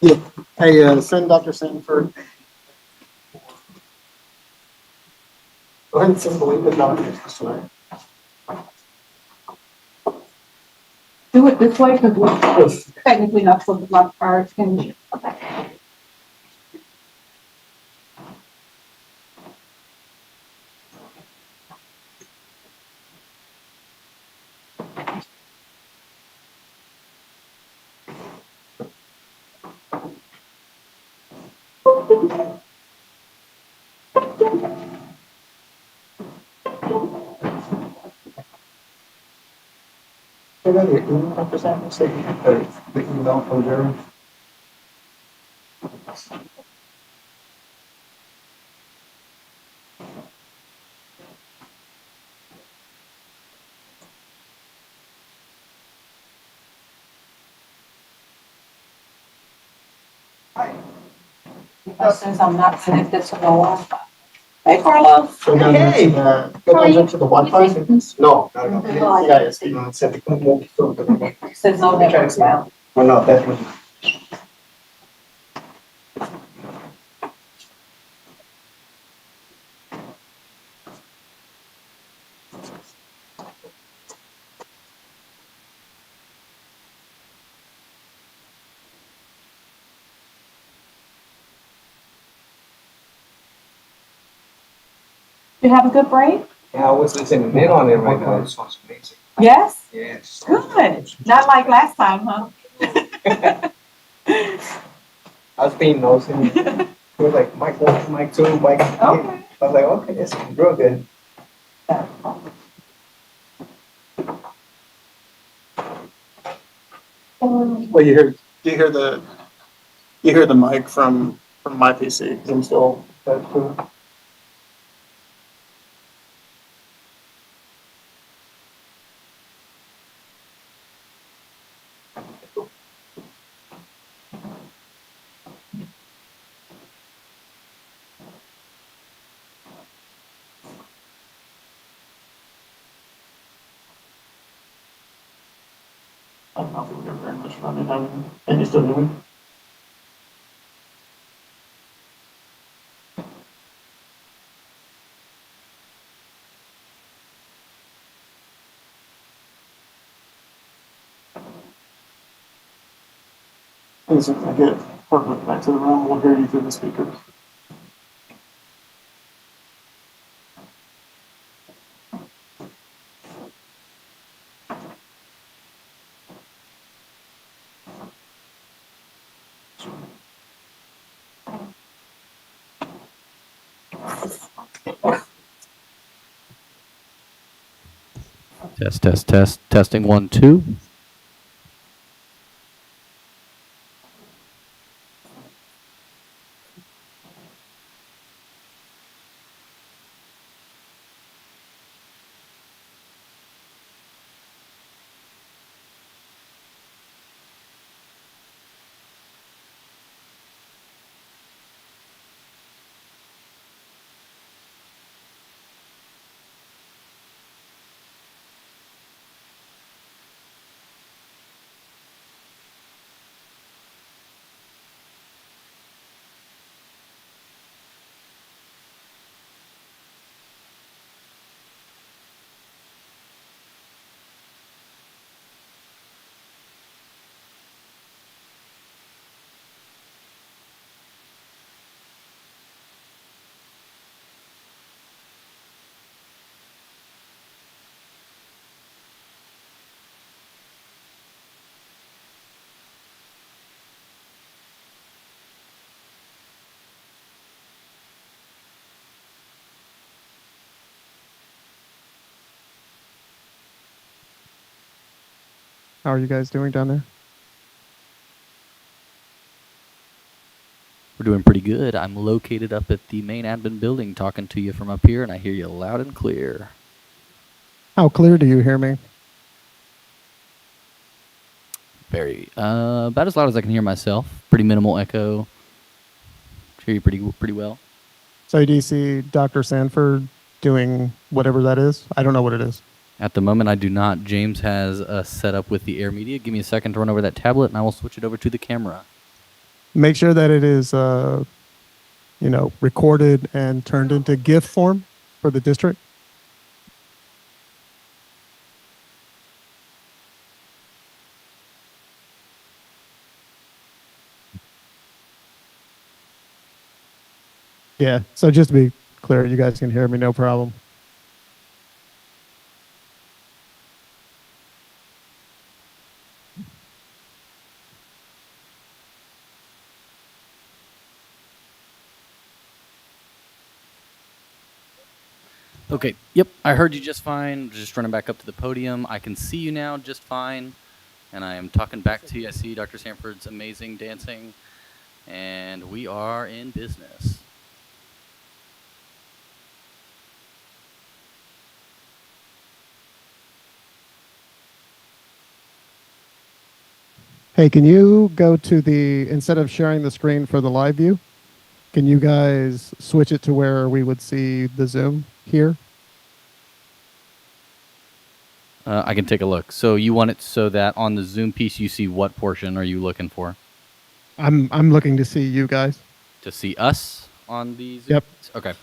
Yeah. Hey, send Dr. Sanford. Go ahead and send the link to documents tonight. Do it this way because we're technically not supposed to block our extinguisher. Say that again, Dr. Sanford, say the email from Jerry. Since I'm not connected to the Wi-Fi. Hey, Carlos. Go down into the, go down into the Wi-Fi. No, no, no. Yeah, it's, you know, it's at the. It says no network found. Well, no, definitely. You have a good break? Yeah, I was listening in on it right now. It sounds amazing. Yes? Yes. Good. Not like last time, huh? I was being nosy. It was like mic 1, mic 2, mic 3. Okay. I was like, okay, this is real good. Well, you hear the mic from my PC. I'm still, that's cool. I don't know if we're very much running. And you still doing? As soon as I get Hartwick back to the room, we'll hear you through the speakers. Test, test, test. Testing 1, 2. How are you guys doing down there? We're doing pretty good. I'm located up at the main admin building talking to you from up here, and I hear you loud and clear. How clear do you hear me? Very, about as loud as I can hear myself. Pretty minimal echo. Hear you pretty well. So do you see Dr. Sanford doing whatever that is? I don't know what it is. At the moment, I do not. James has a setup with the Air Media. Give me a second to run over that tablet, and I will switch it over to the camera. Make sure that it is, recorded and turned into GIF form for the district. Yeah. So just to be clear, you guys can hear me, no problem. Okay. Yep. I heard you just fine. Just running back up to the podium. I can see you now just fine. And I am talking back to you. I see Dr. Sanford's amazing dancing. And we are in business. Hey, can you go to instead of sharing the screen for the live view, can you guys switch it to where we would see the Zoom here? I can take a look. So you want it so that on the Zoom piece you see what portion are you looking for? I'm looking to see you guys. To see us on the Zoom? Yep. Piece? Okay.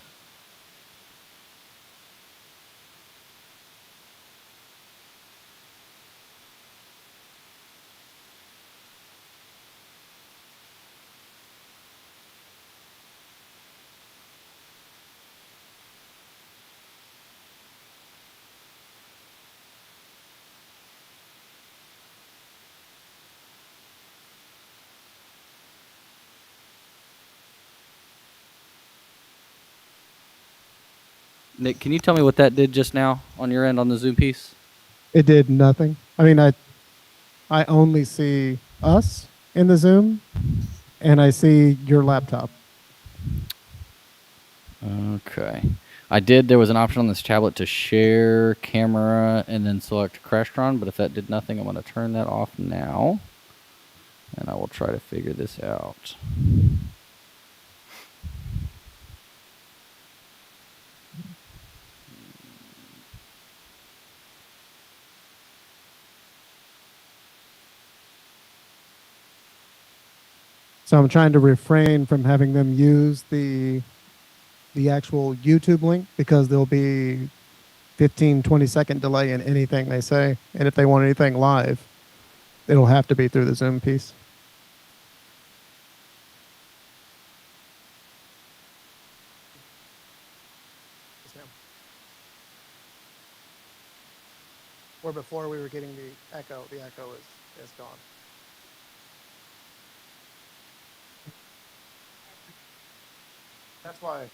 Nick, can you tell me what that did just now on your end on the Zoom piece? It did nothing. I mean, I only see us in the Zoom, and I see your laptop. Okay. There was an option on this tablet to share camera and then select Crestron, but if that did nothing, I'm going to turn that off now. And I will try to figure this out. So I'm trying to refrain from having them use the actual YouTube link because there'll be 15, 20-second delay in anything they say. And if they want anything live, it'll have to be through the Zoom piece. Where before we were getting the echo is gone. That's why.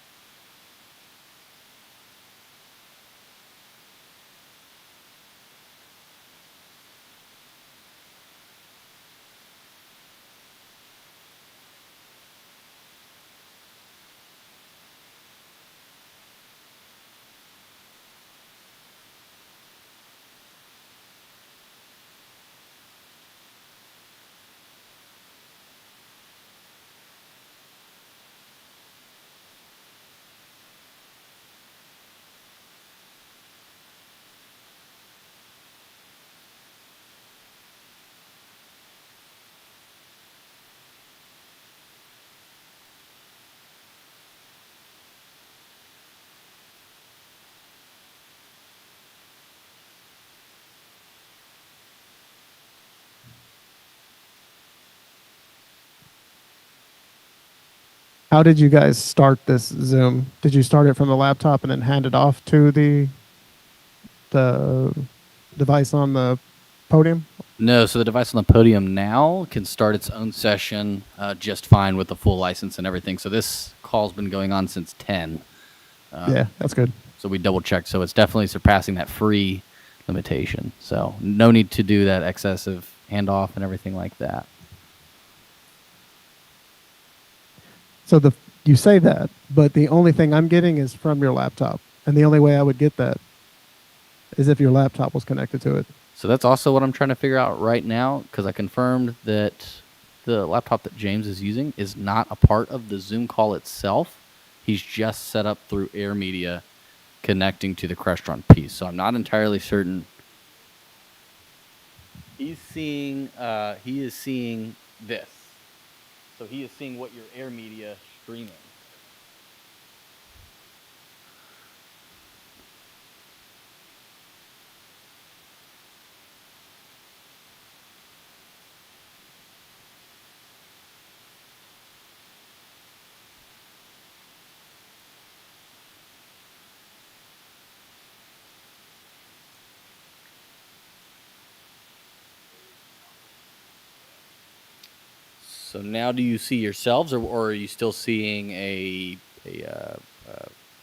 How did you guys start this Zoom? Did you start it from the laptop and then hand it off to the device on the podium? No, so the device on the podium now can start its own session just fine with the full license and everything. So this call's been going on since 10. Yeah, that's good. So we double checked. So it's definitely surpassing that free limitation. So no need to do that excessive handoff and everything like that. So you say that, but the only thing I'm getting is from your laptop. And the only way I would get that is if your laptop was connected to it. So that's also what I'm trying to figure out right now, because I confirmed that the laptop that James is using is not a part of the Zoom call itself. He's just set up through Air Media connecting to the Crestron piece. So I'm not entirely certain. He is seeing this. So he is seeing what your air media streaming. So now, do you see yourselves, or are you still seeing a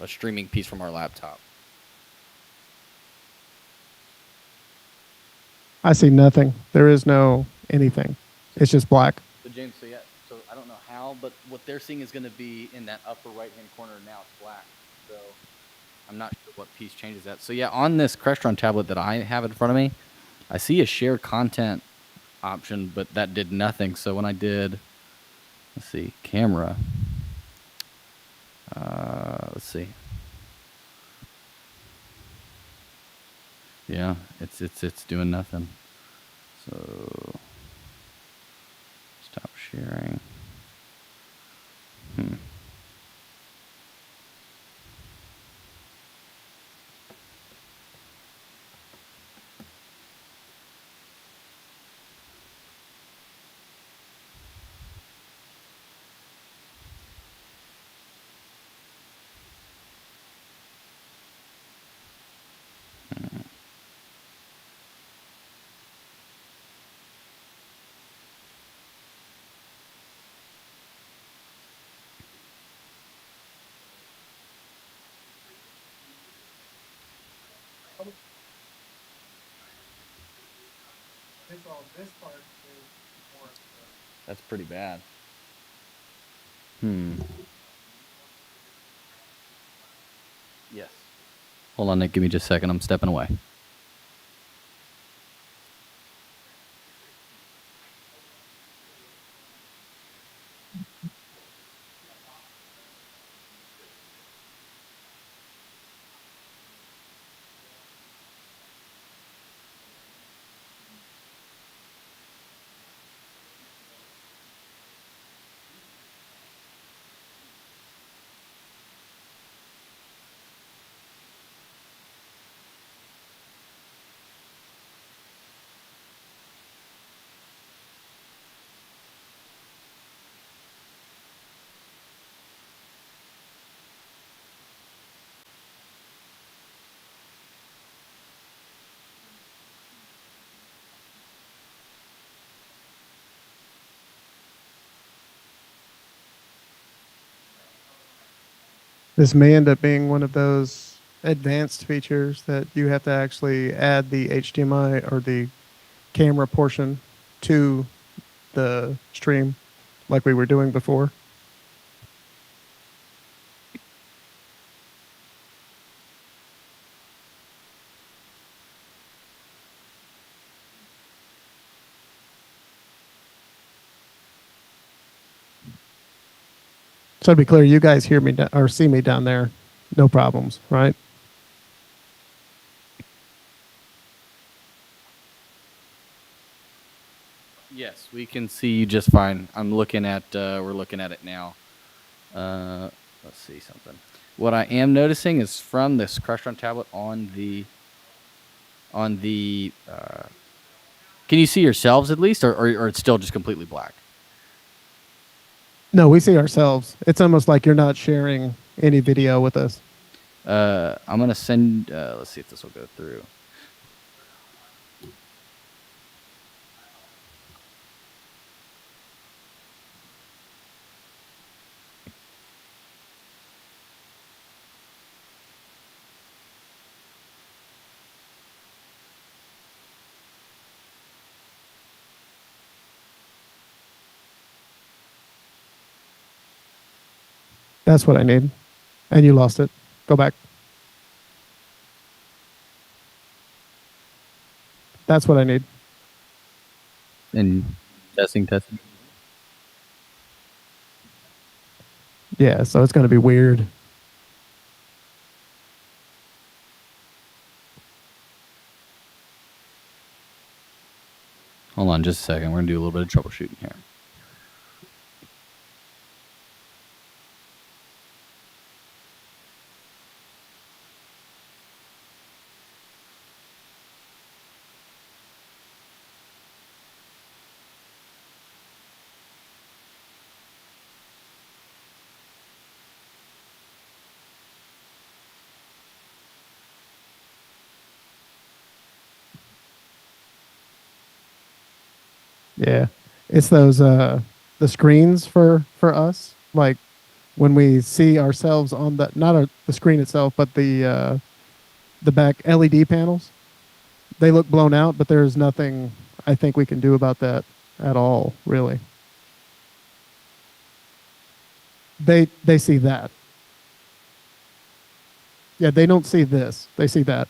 streaming piece from our laptop? I see nothing. There is no anything. It's just black. So James, so I don't know how, but what they're seeing is going to be in that upper right-hand corner. Now it's black. So I'm not sure what piece changes that. So yeah, on this Crestron tablet that I have in front of me, I see a share content option, but that did nothing. So when I did, let's see, camera. Let's see. Yeah, it's doing nothing. So stop sharing. This part is more. That's pretty bad. Yes. Hold on, Nick. Give me just a second. I'm stepping away. This may end up being one of those advanced features that you have to actually add the HDMI or the camera portion to the stream like we were doing before. So to be clear, you guys hear me or see me down there, no problems, right? Yes, we can see you just fine. I'm looking at. We're looking at it now. Let's see something. What I am noticing is from this Crestron tablet on the. Can you see yourselves at least, or it's still just completely black? No, we see ourselves. It's almost like you're not sharing any video with us. I'm gonna send. Let's see if this will go through. That's what I need. And you lost it. Go back. That's what I need. And testing. Yeah, so it's going to be weird. Hold on just a second. We're gonna do a little bit of troubleshooting here. Yeah. It's those the screens for us. Like when we see ourselves on the not the screen itself, but the back LED panels. They look blown out, but there's nothing I think we can do about that at all, really. They see that. Yeah, they don't see this. They see that.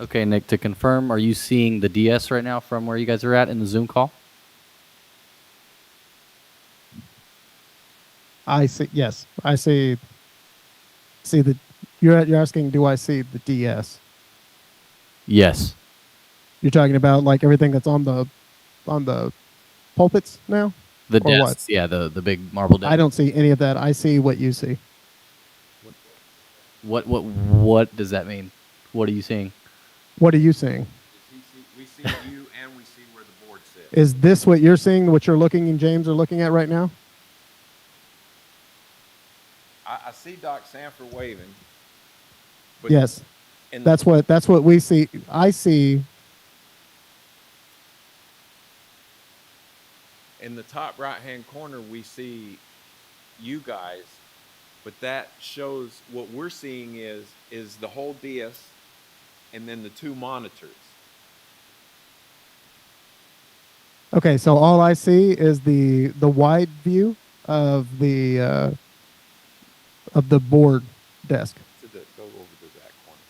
Okay, Nick, to confirm, are you seeing the DS right now from where you guys are at in the Zoom call? I see. Yes, I see. See the. You're asking, do I see the DS? Yes. You're talking about like everything that's on the pulpits now, The or what? desks, yeah, the big marble desk. I don't see any of that. I see what you see. What does that mean? What are you seeing? What are you seeing? We see you and we see where the board sits. Is this what you're seeing? What you're looking and James are looking at right now? I see Doc Sanford waving. But Yes. in That's what we see. I see. in the top right-hand corner, we see you guys, but that shows what we're seeing is the whole DS and then the two monitors. Okay, so all I see is the wide view of the board desk. Go over to that corner.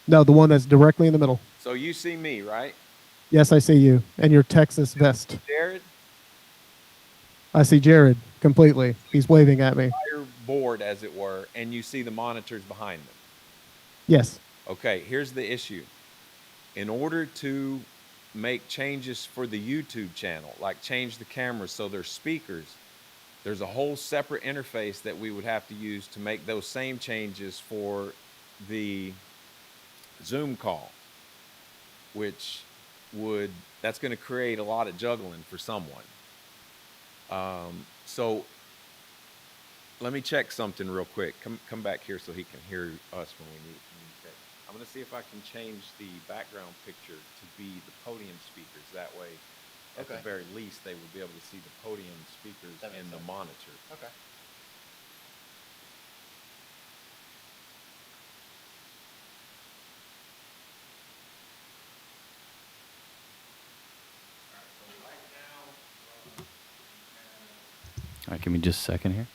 No, the one that's directly in the middle. So you see me, right? Yes, I see you and your Texas vest. Jared? I see Jared completely. He's waving at me. Entire board, as it were, and you see the monitors behind them. Yes. Okay, here's the issue. In order to make changes for the YouTube channel, like change the cameras so there's speakers, there's a whole separate interface that we would have to use to make those same changes for the Zoom call, which that's going to create a lot of juggling for someone. So let me check something real quick. Come back here so he can hear us when we need check. I'm going to see if I can change the background picture to be the podium speakers. That way, at the very least, they will be able to see the podium speakers and the monitor. Okay. All right, give me just a second here.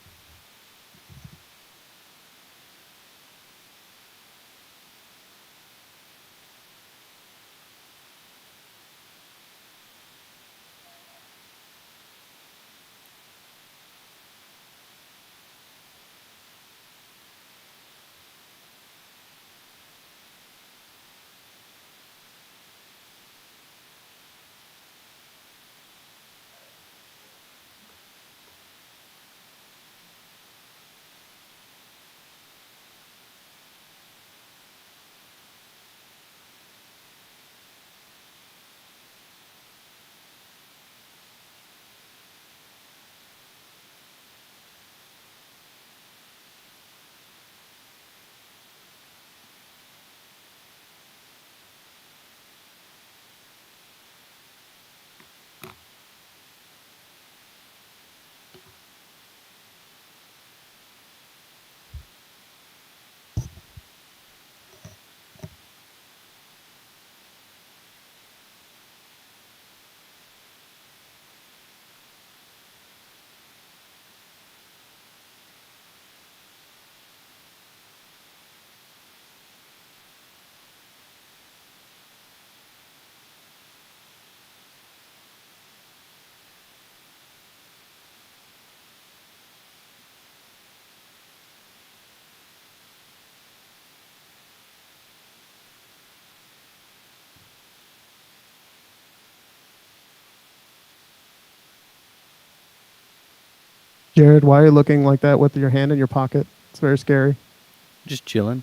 Jared, why are you looking like that with your hand in your pocket? It's very scary. Just chilling.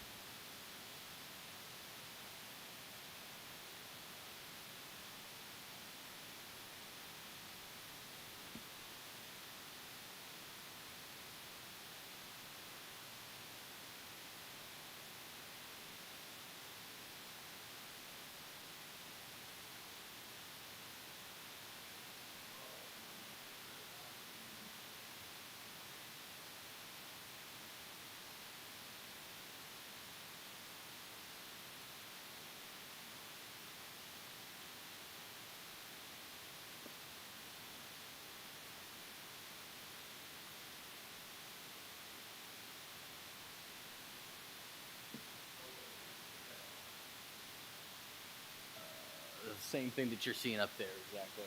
same thing that you're seeing up there, exactly.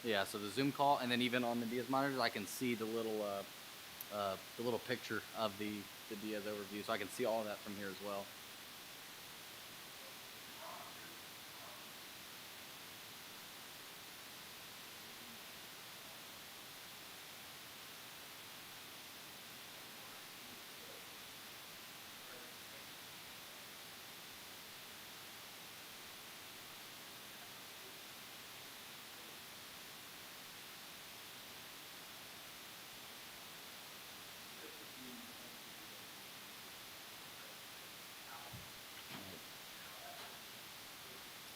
Yeah, so the Zoom call, and then even on the Diaz monitors, I can see the little picture of the Diaz overview, so I can see all of that from here as well.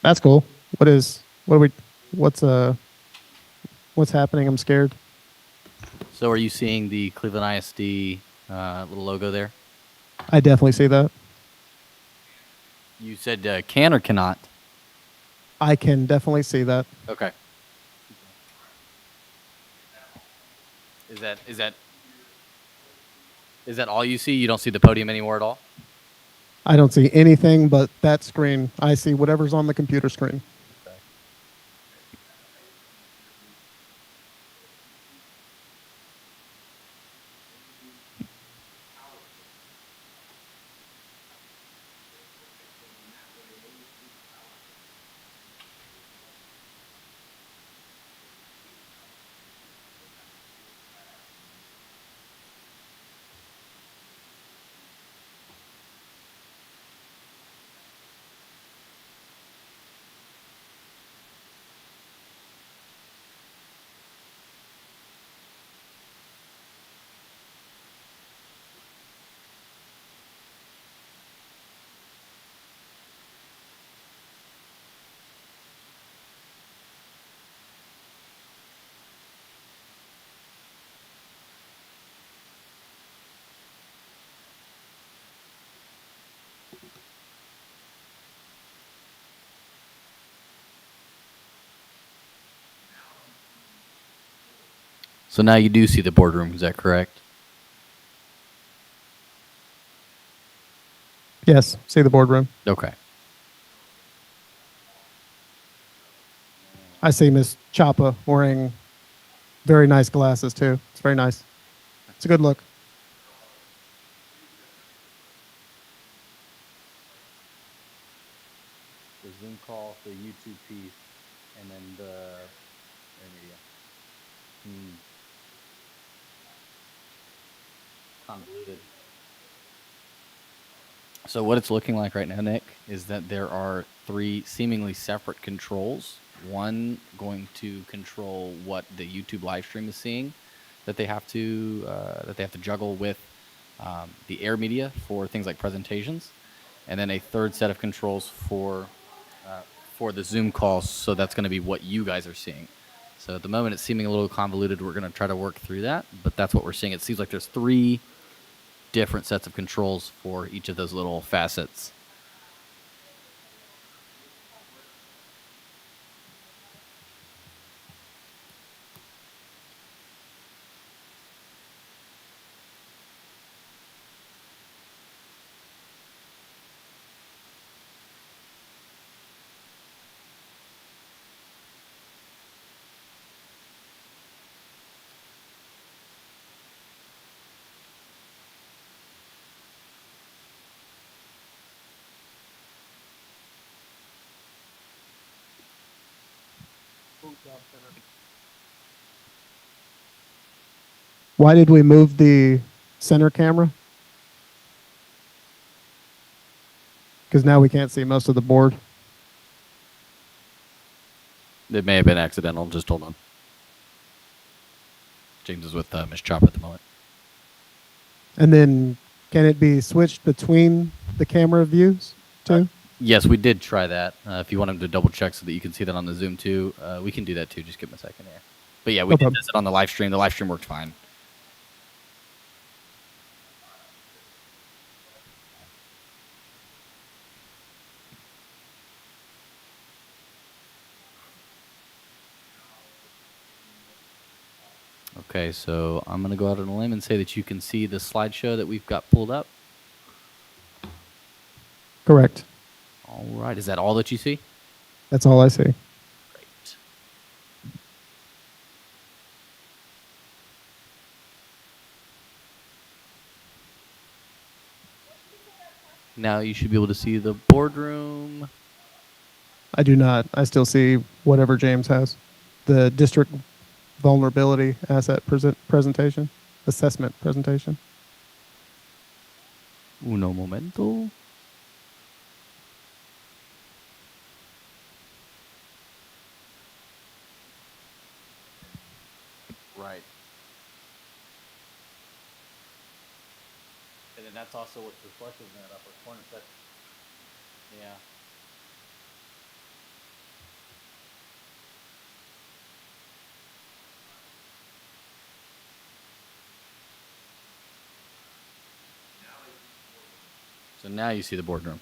That's cool. What's happening? I'm scared. So are you seeing the Cleveland ISD little logo there? I definitely see that. You said can or cannot? I can definitely see that. Okay. Is that all you see? You don't see the podium anymore at all? I don't see anything but that screen. I see whatever's on the computer screen. Okay. So now you do see the boardroom, is that correct? Yes, see the boardroom. Okay. I see Miss Chapa wearing very nice glasses too. It's very nice. It's a good look. The Zoom call, the YouTube piece, and then the Air Media. Convoluted. So what it's looking like right now, Nick, is that there are 3 seemingly separate controls. One going to control what the YouTube live stream is seeing, that they have to juggle with the Air Media for things like presentations, and then a third set of controls for the Zoom calls. So that's going to be what you guys are seeing. So at the moment, it's seeming a little convoluted. We're going to try to work through that, but that's what we're seeing. It seems like there's 3 different sets of controls for each of those little facets. Why did we move the center camera? Because now we can't see most of the board. It may have been accidental. Just hold on. James is with Miss Chop at the moment. And then can it be switched between the camera views too? Yes, we did try that. If you want him to double check so that you can see that on the Zoom too, we can do that too. Just give him a second here. But yeah, we did test it on the live stream. The live stream worked fine. Okay, so I'm going to go out on a limb and say that you can see the slideshow that we've got pulled up. Correct. All right. Is that all that you see? That's all I see. Now you should be able to see the boardroom. I do not. I still see whatever James has. The district vulnerability asset presentation, assessment presentation. Uno momento. Right. And then that's also what's reflected in that upper corner section. Yeah. So now you see the boardroom.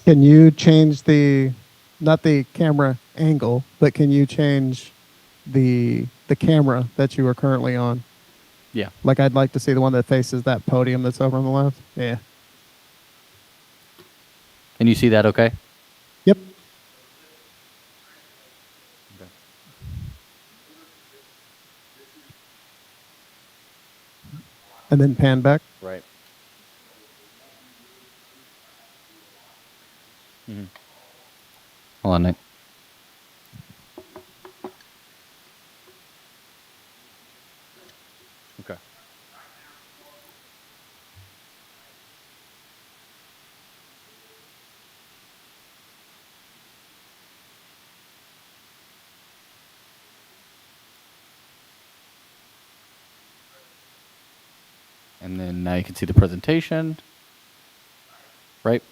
Can you change not the camera angle, but can you change the camera that you are currently on? Yeah. Like I'd like to see the one that faces that podium that's over on the left. Yeah. Can you see that okay? Yep. Okay. And then pan back. Right. Mm-hmm. Hold on, Nick. Okay. And then now you can see the presentation. Right?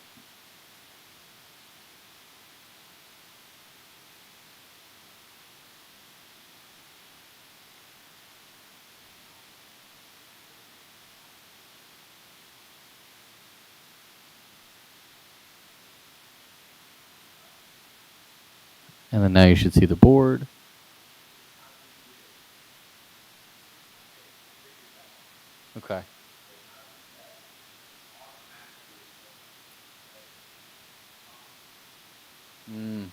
And then now you should see the board. Okay. Mm.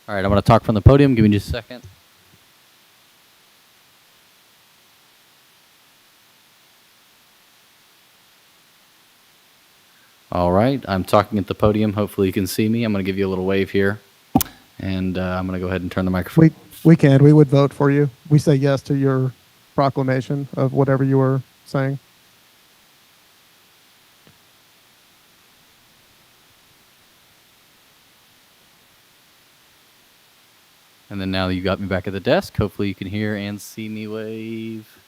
All right, I'm going to talk from the podium. Give me just a second. All right, I'm talking at the podium. Hopefully you can see me. I'm going to give you a little wave here. And I'm going to go ahead and turn the microphone. We can. We would vote for you. We say yes to your proclamation of whatever you were saying. And then now that you got me back at the desk, hopefully you can hear and see me wave.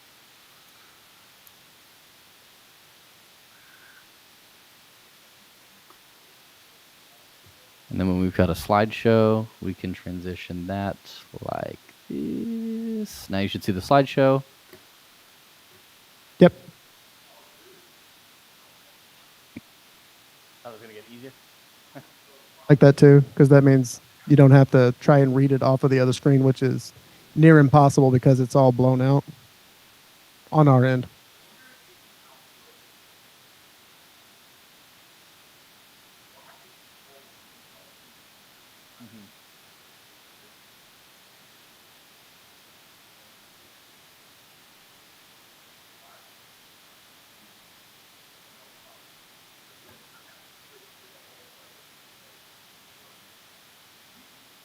And then when we've got a slideshow, we can transition that like this. Now you should see the slideshow. Yep. Oh, it's going to get easier? Like that too, because that means you don't have to try and read it off of the other screen, which is near impossible because it's all blown out on our end.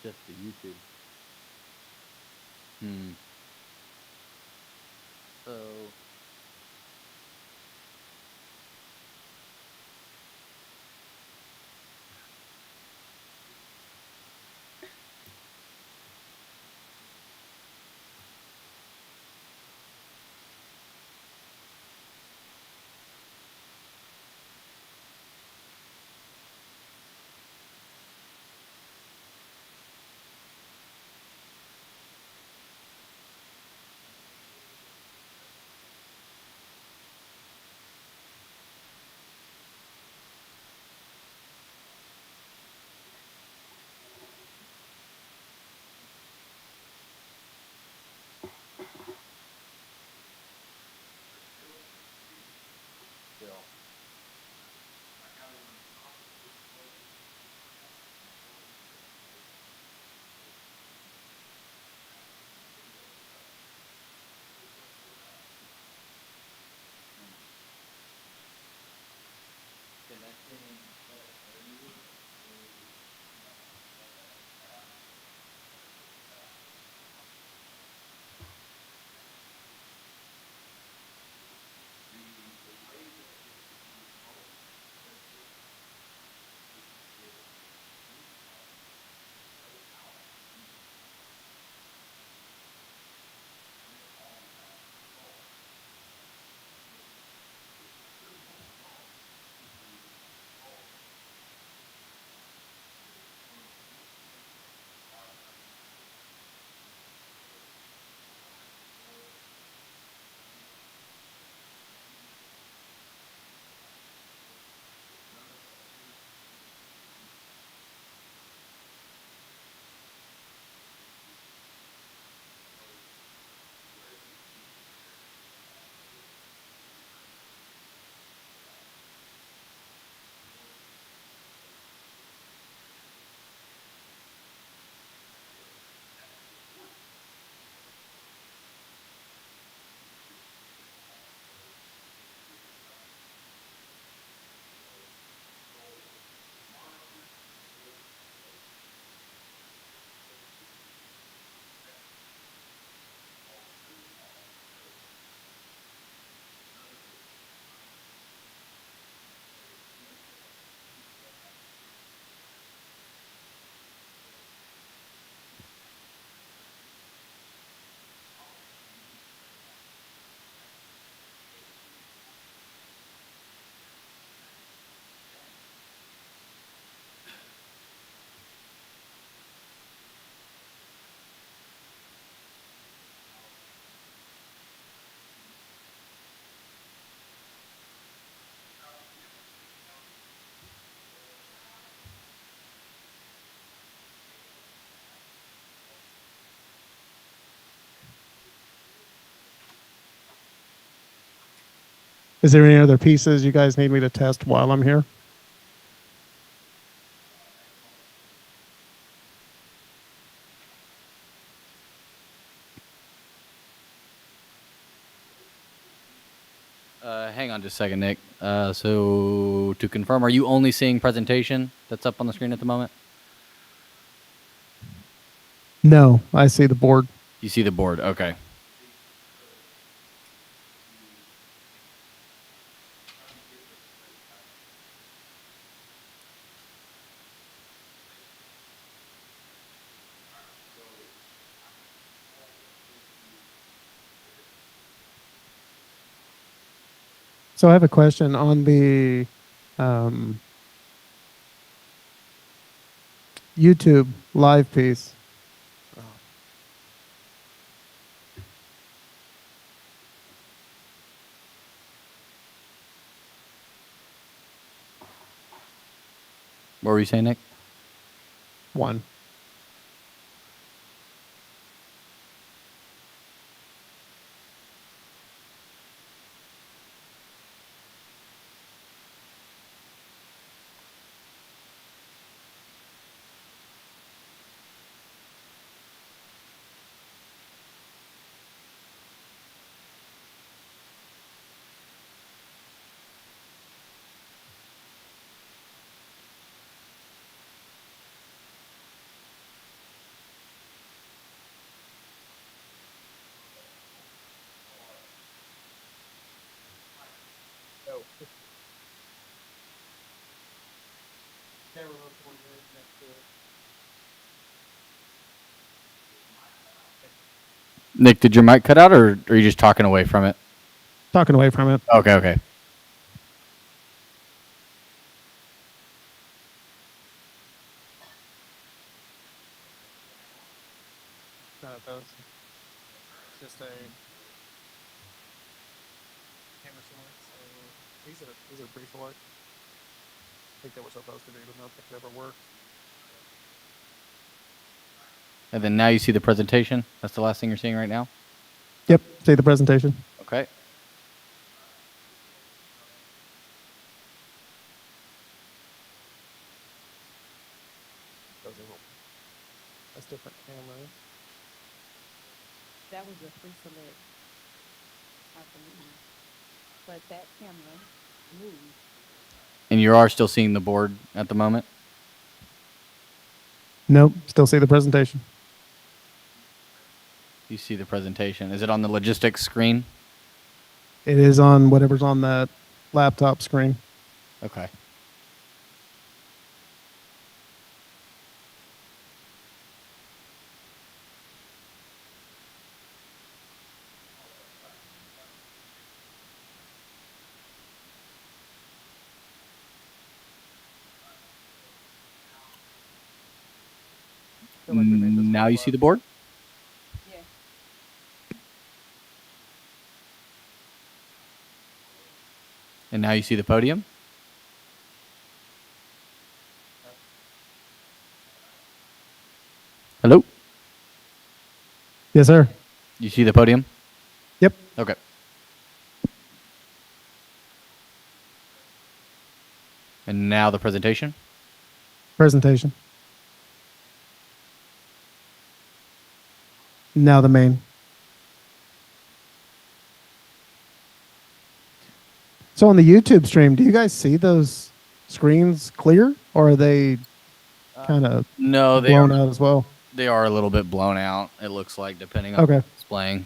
Just the YouTube. So Is there any other pieces you guys need me to test while I'm here? Hang on just a second, Nick. So to confirm, are you only seeing presentation that's up on the screen at the moment? No, I see the board. You see the board. Okay. So I have a question on the YouTube live piece. What were you saying, Nick? One. Nick, did your mic cut out, or are you just talking away from it? Talking away from it. Okay, okay. None of those. Just a camera select. So these are pre-select. I think they were supposed to be, but not think they ever were. And then now you see the presentation. That's the last thing you're seeing right now. Yep. See the presentation. Okay. That's different cameras. That was a free select. But that camera moved. And you are still seeing the board at the moment? Nope, still see the presentation. You see the presentation. Is it on the logistics screen? It is on whatever's on that laptop screen. Okay. Now you see the board? Yeah. And now you see the podium? Hello? Yes, sir. You see the podium? Yep. Okay. And now the presentation? Presentation. Now the main. So on the YouTube stream, do you guys see those screens clear, or are they kind of No, blown out as well? they are a little bit blown out, it looks like, depending on Okay. what it's displaying.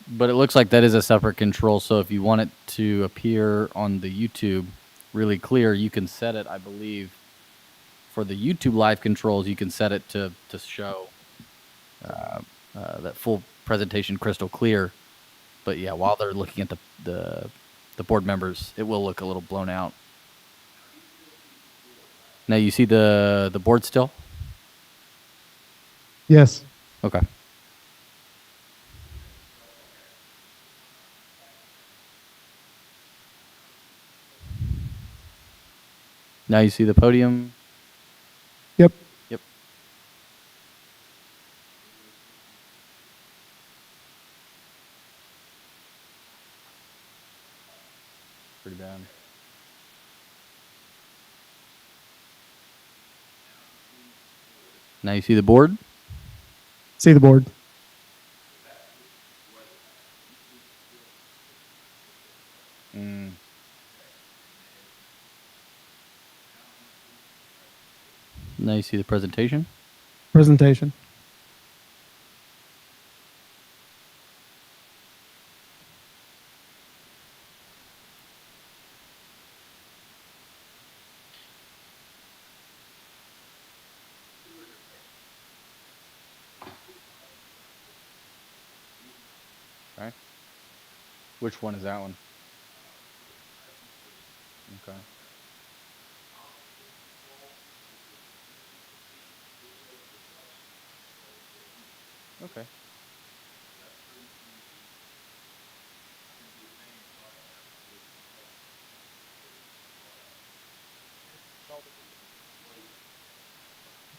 But it looks like that is a separate control, so if you want it to appear on the YouTube really clear, you can set it, I believe, for the YouTube live controls, you can set it to show that full presentation crystal clear. But yeah, while they're looking at the board members, it will look a little blown out. Now you see the board still? Yes. Okay. Now you see the podium? Yep. Yep. Pretty bad. Now you see the board? See the board. Now you see the presentation? Presentation. Okay. Which one is that one? Okay. Okay.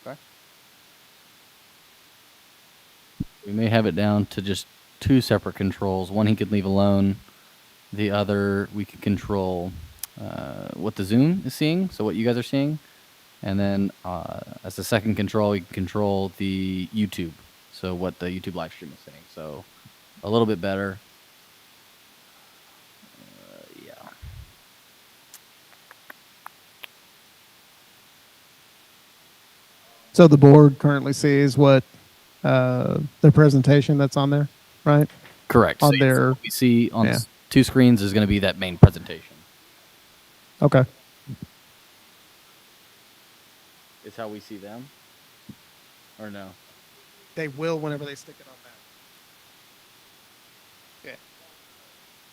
Okay. We may have it down to just two separate controls. One he could leave alone. The other we can control what the Zoom is seeing, so what you guys are seeing. And then as the second control, you can control the YouTube, so what the YouTube live stream is saying. So a little bit better. Yeah. So the board currently sees what the presentation that's on there, right? Correct. On So their what we see on yeah. two screens is going to be that main presentation. Okay. Is how we see them? Or no? They will whenever they stick it on that. Yeah.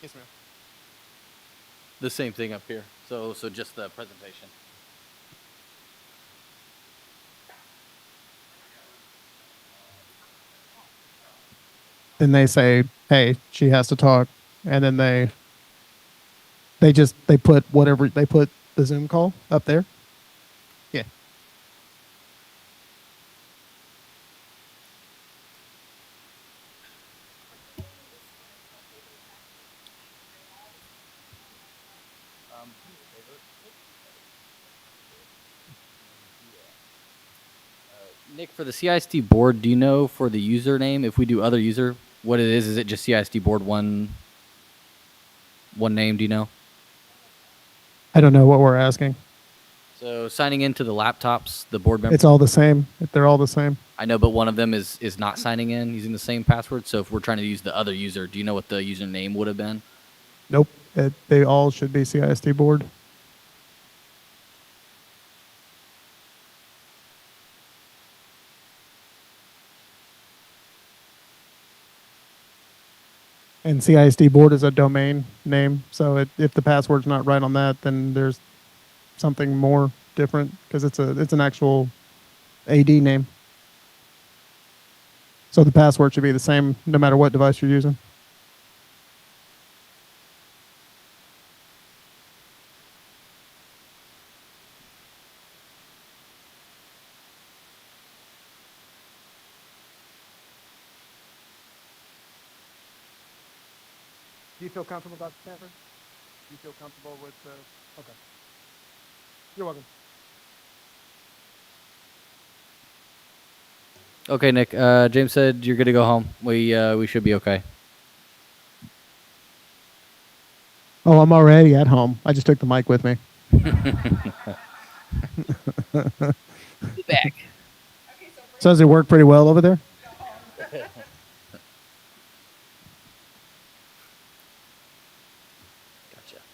Yes, ma'am. The same thing up here. So just the presentation. Then they say, "Hey, she has to talk," and then they put whatever they put the Zoom call up there. Yeah. Nick, for the CISD board, do you know for the username, if we do other user, what it is? Is it just CISD board one name? Do you know? I don't know what we're asking. So signing into the laptops, the board member. It's all the same. They're all the same. I know, but one of them is not signing in using the same password. So if we're trying to use the other user, do you know what the username would have been? Nope. They all should be CISD board. And CISD board is a domain name. So if the password's not right on that, then there's something more different because it's an actual AD name. So the password should be the same no matter what device you're using. Do you feel comfortable, Dr. Stanford? Do you feel comfortable with okay. You're welcome. Okay, Nick. James said you're good to go home. We should be okay. Oh, I'm already at home. I just took the mic with me. Back. So does it work pretty well over there? Gotcha.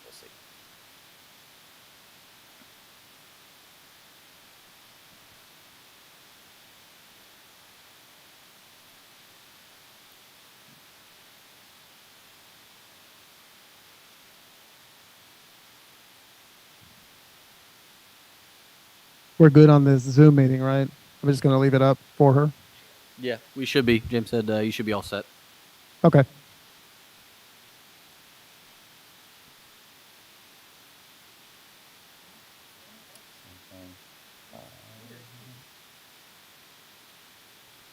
We'll see. We're good on this Zoom meeting, right? I'm just going to leave it up for her. Yeah, we should be. James said you should be all set. Okay.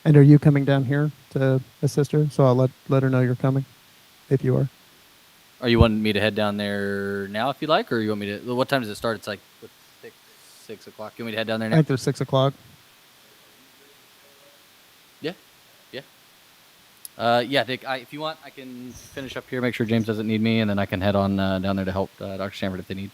And are you coming down here to assist her? So I'll let her know you're coming, if you are. Are you wanting me to head down there now if you like, or you want me to? What time does it start? It's like 6 o'clock. You want me to head down there I now? think there's 6 o'clock. Yeah, yeah. Yeah, Dick. If you want, I can finish up here, make sure James doesn't need me, and then I can head on down there to help Dr. Stanford if they need.